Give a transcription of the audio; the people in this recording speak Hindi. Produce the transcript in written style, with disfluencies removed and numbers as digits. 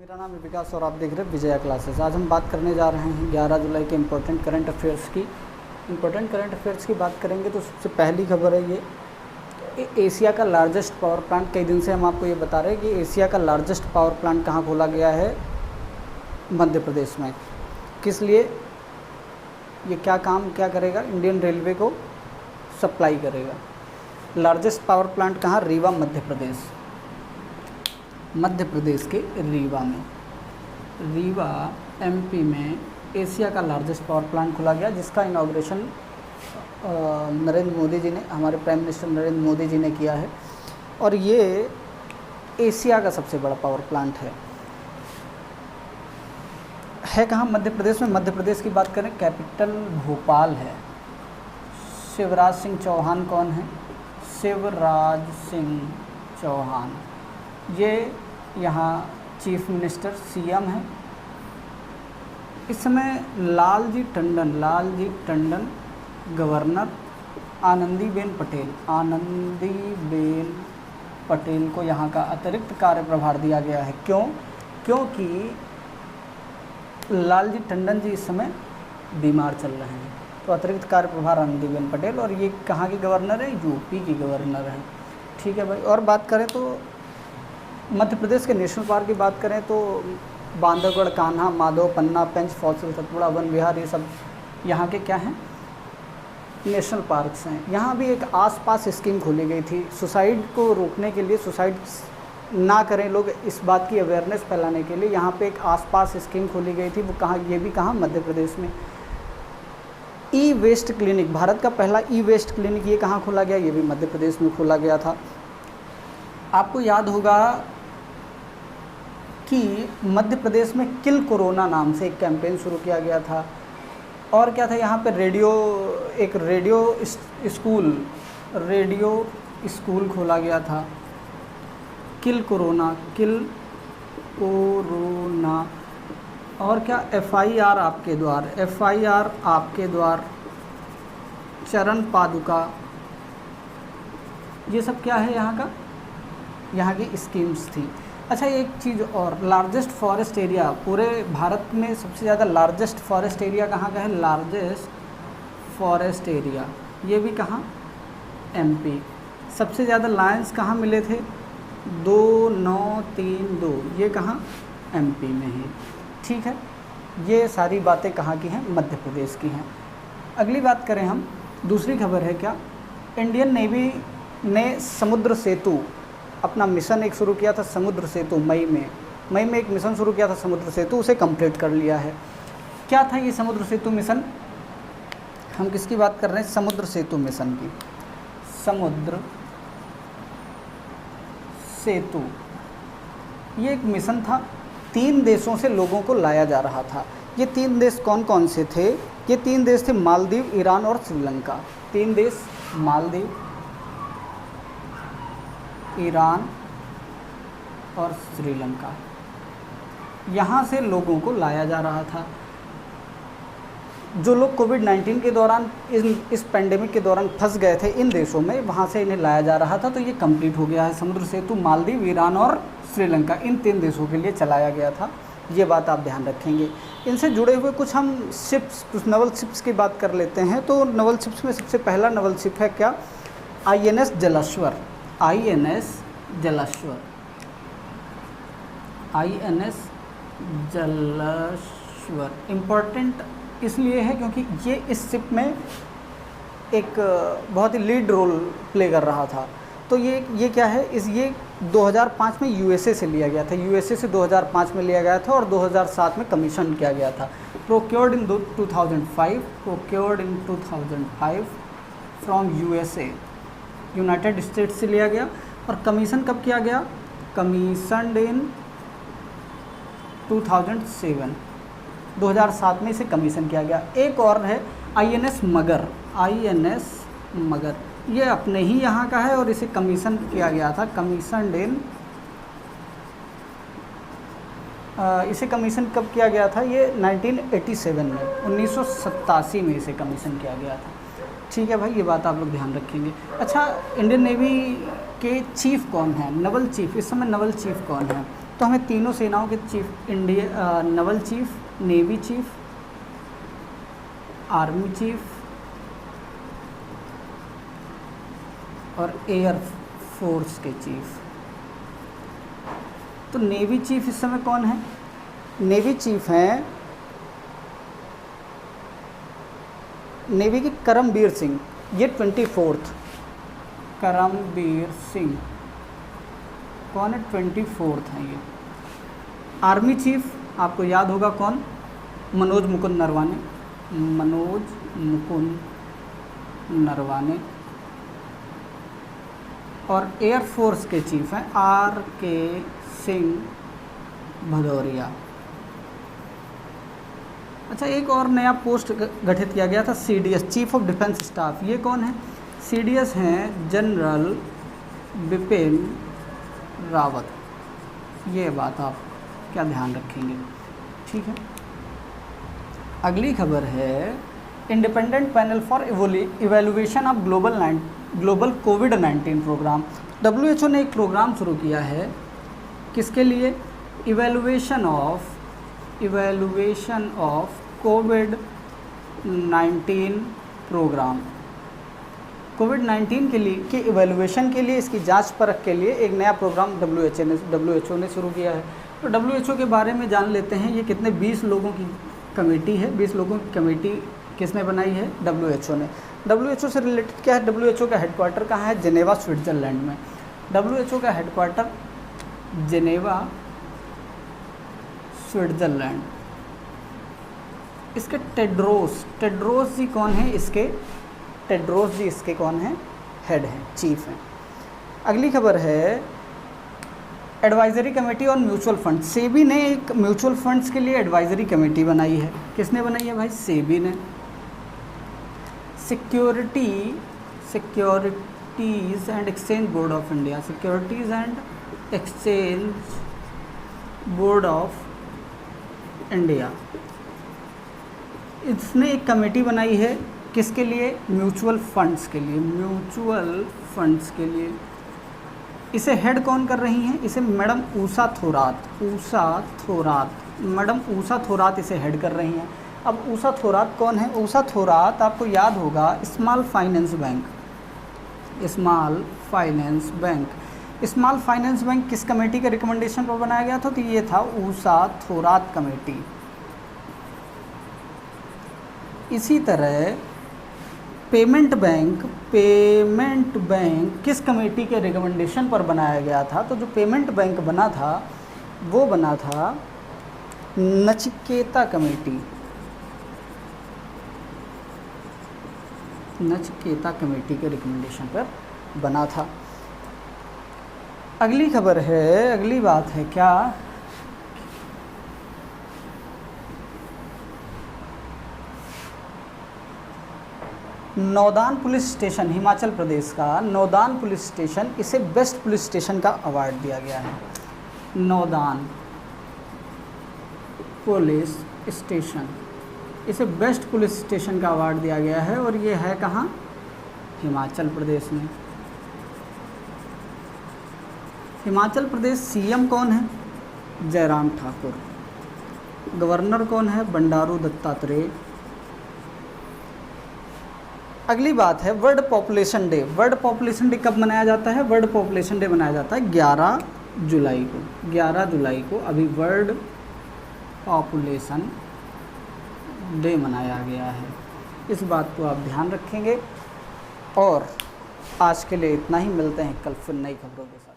मेरा नाम है विकास और आप देख रहे हैं विजया क्लासेस। आज हम बात करने जा रहे हैं 11 जुलाई के इम्पोर्टेंट करंट अफेयर्स की। इम्पोर्टेंट करंट अफेयर्स की बात करेंगे तो सबसे पहली खबर है ये एशिया का लार्जेस्ट पावर प्लांट। कई दिन से हम आपको ये बता रहे हैं कि एशिया का लार्जेस्ट पावर प्लांट कहाँ खोला गया है, मध्य प्रदेश में। किस लिए, ये क्या काम क्या करेगा, इंडियन रेलवे को सप्लाई करेगा। लार्जेस्ट पावर प्लांट कहाँ, रीवा मध्य प्रदेश। मध्य प्रदेश के रीवा में, रीवा एमपी में एशिया का लार्जेस्ट पावर प्लांट खोला गया, जिसका इनॉग्रेशन नरेंद्र मोदी जी ने, हमारे प्राइम मिनिस्टर नरेंद्र मोदी जी ने किया है। और ये एशिया का सबसे बड़ा पावर प्लांट है कहाँ, मध्य प्रदेश में। मध्य प्रदेश की बात करें, कैपिटल भोपाल है। शिवराज सिंह चौहान कौन है, शिवराज सिंह चौहान, ये यहाँ चीफ मिनिस्टर सीएम है। इस समय लालजी टंडन गवर्नर, आनंदीबेन पटेल को यहाँ का अतिरिक्त कार्यप्रभार दिया गया है। क्योंकि लालजी टंडन जी इस समय बीमार चल रहे हैं, तो अतिरिक्त कार्यप्रभार आनंदीबेन पटेल। और ये कहाँ की गवर्नर है, यूपी की गवर्नर है। ठीक है भाई। और बात करें तो मध्य प्रदेश के नेशनल पार्क की बात करें तो बांधवगढ़, कान्हा, माधव, पन्ना, पेंच, फॉसिल, सतपुड़ा, वन विहार, ये सब यहाँ के क्या हैं, नेशनल पार्क्स हैं। यहाँ भी एक आसपास स्कीम खोली गई थी सुसाइड को रोकने के लिए, सुसाइड ना करें लोग, इस बात की अवेयरनेस फैलाने के लिए यहाँ पे एक आसपास स्कीम खोली गई थी। वो कहाँ, ये भी कहाँ, मध्य प्रदेश में। ई वेस्ट क्लिनिक, भारत का पहला ई वेस्ट क्लिनिक, ये कहाँ खोला गया, ये भी मध्य प्रदेश में खोला गया था। आपको याद होगा कि मध्य प्रदेश में किल कोरोना नाम से एक कैंपेन शुरू किया गया था। और क्या था, यहाँ पे एक रेडियो स्कूल खोला गया था। Kill corona. और क्या, FIR आपके द्वार, चरण पादुका, ये सब क्या है यहाँ का, यहाँ की स्कीम्स थी। अच्छा, एक चीज़ और, लार्जेस्ट फॉरेस्ट एरिया, पूरे भारत में सबसे ज़्यादा लार्जेस्ट फॉरेस्ट एरिया कहाँ का है, लार्जेस्ट फॉरेस्ट एरिया, ये भी कहाँ, MP। सबसे ज़्यादा लायंस कहाँ मिले थे, 2932, ये कहाँ, MP में है। ठीक है, ये सारी बातें कहाँ की हैं, मध्य प्रदेश की हैं। अगली बात करें हम, दूसरी खबर है क्या, इंडियन नेवी ने समुद्र सेतु, अपना मिशन एक शुरू किया था, समुद्र सेतु। मई में एक मिशन शुरू किया था समुद्र सेतु, उसे कंप्लीट कर लिया है। क्या था ये समुद्र सेतु मिशन, हम किसकी बात कर रहे हैं, समुद्र सेतु मिशन की। समुद्र सेतु ये एक मिशन था, 3 देशों से लोगों को लाया जा रहा था। ये 3 देश कौन कौन से थे, ये 3 देश थे मालदीव, ईरान और श्रीलंका। 3 देश, मालदीव, ईरान और श्रीलंका, यहाँ से लोगों को लाया जा रहा था। जो लोग कोविड-19 के दौरान, इस पेंडेमिक के दौरान फंस गए थे इन देशों में, वहाँ से इन्हें लाया जा रहा था। तो ये कंप्लीट हो गया है समुद्र सेतु। मालदीव, ईरान और श्रीलंका, इन 3 देशों के लिए चलाया गया था। ये बात आप ध्यान रखेंगे। इनसे जुड़े हुए कुछ हम शिप्स, कुछ नवल शिप्स की बात कर लेते हैं। तो नवल शिप्स में सबसे पहला नवल शिप है क्या, INS जलाश्वर। इम्पॉर्टेंट इसलिए है क्योंकि ये इस शिप में एक बहुत ही लीड रोल प्ले कर रहा था। तो ये क्या है, ये 2005 में USA से लिया गया था, USA से 2005 में लिया गया था और 2007 में कमीशन किया गया था। Procured in 2005 from USA, United states से लिया गया। और कमीशन कब किया गया, कमीशनड इन 2007 में इसे कमीशन किया गया। एक और है INS मगर, ये अपने ही यहाँ का है और इसे कमीशन किया गया था, इसे कमीशन कब किया गया था, ये 1987 में, 1987 में इसे कमीशन किया गया था। ठीक है भाई, ये बात आप लोग ध्यान रखेंगे। अच्छा, इंडियन नेवी के चीफ कौन है, नवल चीफ, इस समय नवल चीफ कौन है, तो हमें तीनों सेनाओं के chief, India Naval chief, navy chief, army chief और एयर फोर्स के चीफ। तो नेवी चीफ इस समय कौन है? नेवी चीफ हैं नेवी के करमबीर सिंह, ये 24th करमबीर सिंह कौन है? 24th हैं ये। आर्मी चीफ आपको याद होगा कौन? मनोज मुकुंद नरवाने, मनोज मुकुंद नरवाने। और एयरफोर्स के चीफ हैं RK सिंह भदौरिया। अच्छा, एक और नया पोस्ट गठित किया गया था, CDS chief of defence staff. ये कौन है? CDS हैं जनरल बिपिन रावत। ये बात आप क्या ध्यान रखेंगे, ठीक है। अगली खबर है independent panel for evaluation of global कोविड-19 प्रोग्राम। WHO ने एक प्रोग्राम शुरू किया है, किसके लिए? इवैल्यूएशन ऑफ कोविड-19 प्रोग्राम। कोविड-19 के इवैल्यूएशन के लिए, इसकी जांच परख के लिए एक नया प्रोग्राम WHO ने शुरू किया है। तो WHO के बारे में जान लेते हैं। ये कितने 20 लोगों की कमेटी है। 20 लोगों की कमेटी किसने बनाई है? WHO ने। WHO से रिलेटेड क्या है? WHO का हेडक्वार्टर कहाँ है? जेनेवा, स्विट्ज़रलैंड में। WHO का हेडक्वार्टर जेनेवा, स्विट्ज़रलैंड। इसके टेड्रोस जी कौन है? टेड्रोस जी इसके कौन है? हेड हैं, चीफ हैं। अगली खबर है advisory committee on mutual fund. SEBI ने एक म्यूचुअल फंड्स के लिए एडवाइजरी कमेटी बनाई है। किसने बनाई है भाई? सेबी ने। Securities and exchange board of India, securities and exchange board of India, इसने एक कमेटी बनाई है। किसके लिए? म्यूचुअल फंड्स के लिए। म्यूचुअल फंड्स के लिए इसे हेड कौन कर रही हैं? इसे मैडम ऊषा थोरात मैडम ऊषा थोरात इसे हेड कर रही हैं। अब ऊषा थोरात कौन है? ऊषा थोरात आपको याद होगा स्मॉल फाइनेंस बैंक किस कमेटी के रिकमेंडेशन पर बनाया गया था? तो ये था ऊषा थोरात कमेटी। इसी तरह पेमेंट बैंक किस कमेटी के रिकमेंडेशन पर बनाया गया था? तो जो पेमेंट बैंक बना था वो बना था नचिकेता कमेटी के रिकमेंडेशन पर बना था। अगली खबर है, अगली बात है क्या? नौदान पुलिस स्टेशन, हिमाचल प्रदेश का नौदान पुलिस स्टेशन, इसे बेस्ट पुलिस स्टेशन का अवार्ड दिया गया है। नौदान पुलिस स्टेशन, इसे बेस्ट पुलिस स्टेशन का अवार्ड दिया गया है। और ये है कहाँ? हिमाचल प्रदेश में। हिमाचल प्रदेश CM कौन है? जयराम ठाकुर। गवर्नर कौन है? बंडारू दत्तात्रेय। अगली बात है world population day. World population day कब मनाया जाता है? वर्ल्ड पॉपुलेशन डे मनाया जाता है 11 जुलाई को। 11 जुलाई को अभी वर्ल्ड पॉपुलेशन डे मनाया गया है। इस बात को आप ध्यान रखेंगे। और आज के लिए इतना ही, मिलते हैं कल फिर नई खबरों के साथ।